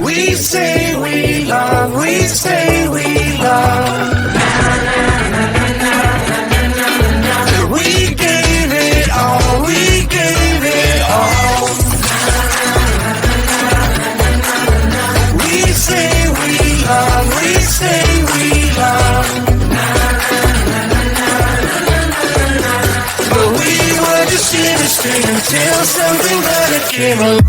We say we love, we say we love. We gave it all, we gave it all. We say we love, we say we love. But we were just innocent until something better came along.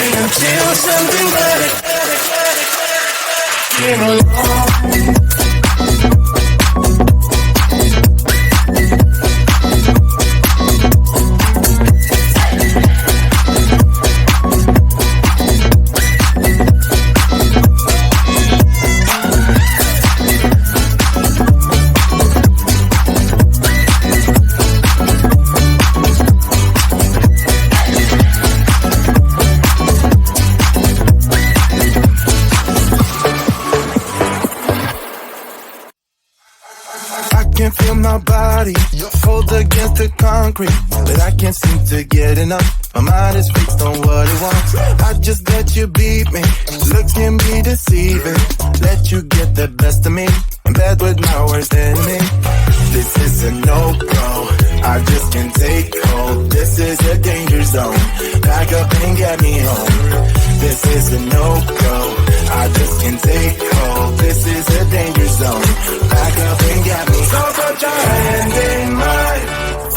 Until something better came along. Hold against the concrete, but I can't seem to get enough. My mind is fixed on what it wants. I just let you beat me. Looks can be deceiving. Let you get the best of me. In bed with my worst enemy. This is a no-go. I just can't take hold. This is a danger zone. Back up and get me home. This is a no-go. I just can't take hold. This is a danger zone. Back up and get me. So put your hand in mine.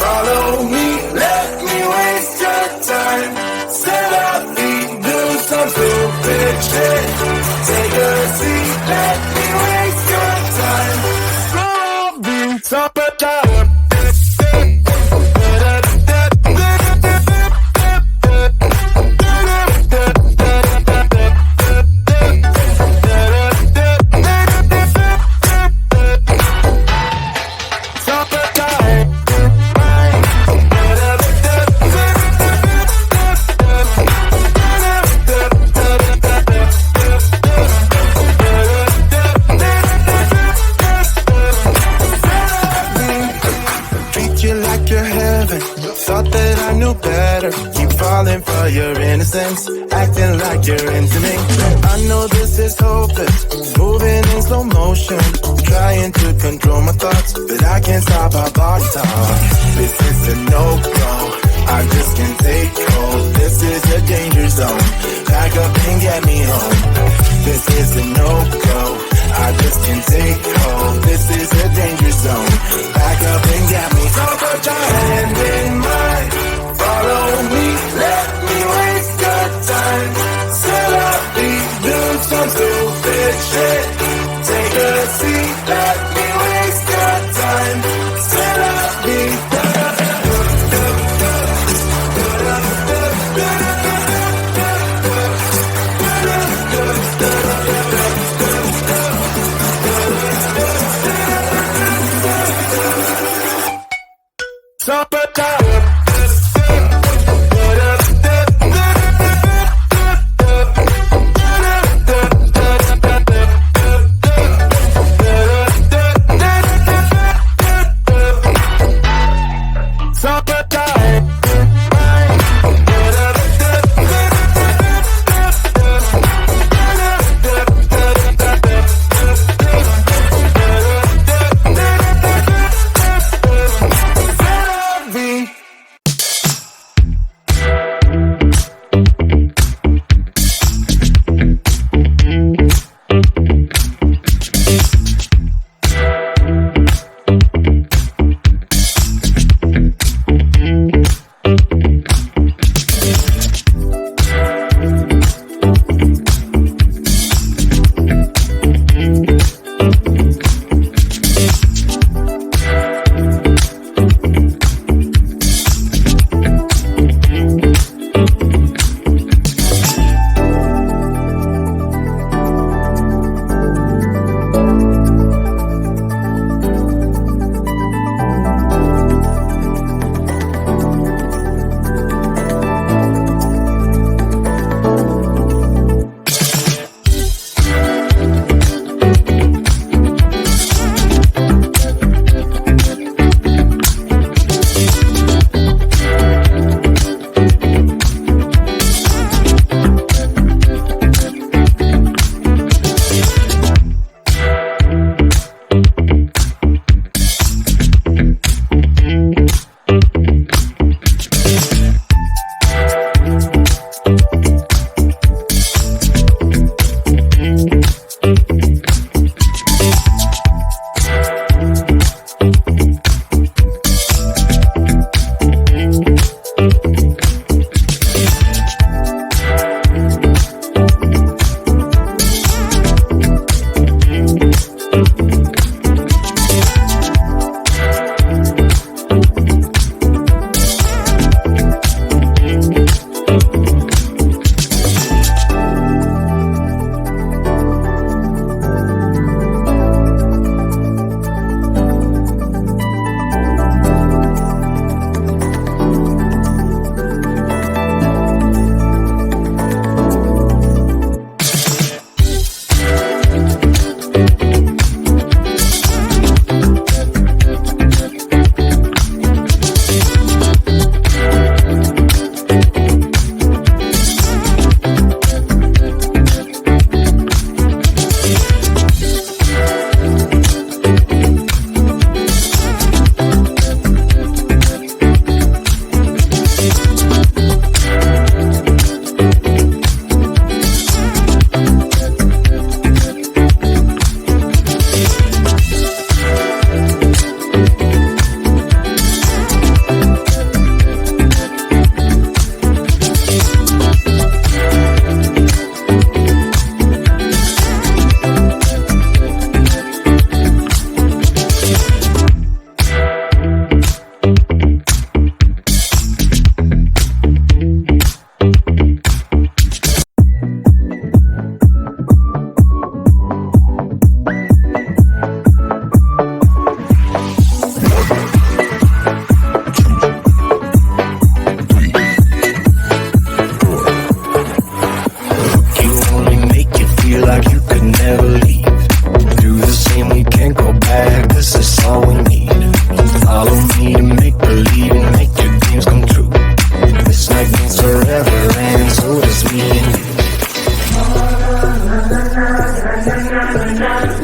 Follow me. Let me waste your time. Set up feet. Do some stupid shit. Take a seat. Let me waste your time. Roll me. Top of time. For your innocence, acting like you're into me. I know this is hopeless, moving in slow motion, trying to control my thoughts, but I can't stop our body talk. This is a no-go, I just can't take hold. This is a danger zone, back up and get me home. This is a no-go, I just can't take hold. This is a danger zone, back up and get me. So put your hand in mine. Follow me, let me waste your time. Set up beat, do some stupid shit. Take a seat, let me waste your time. Set up beat. Supper time.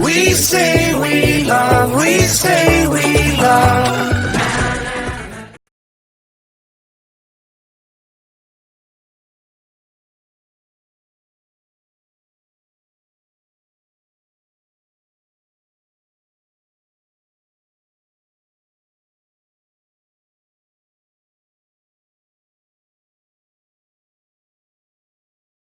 We say we love, we say we love.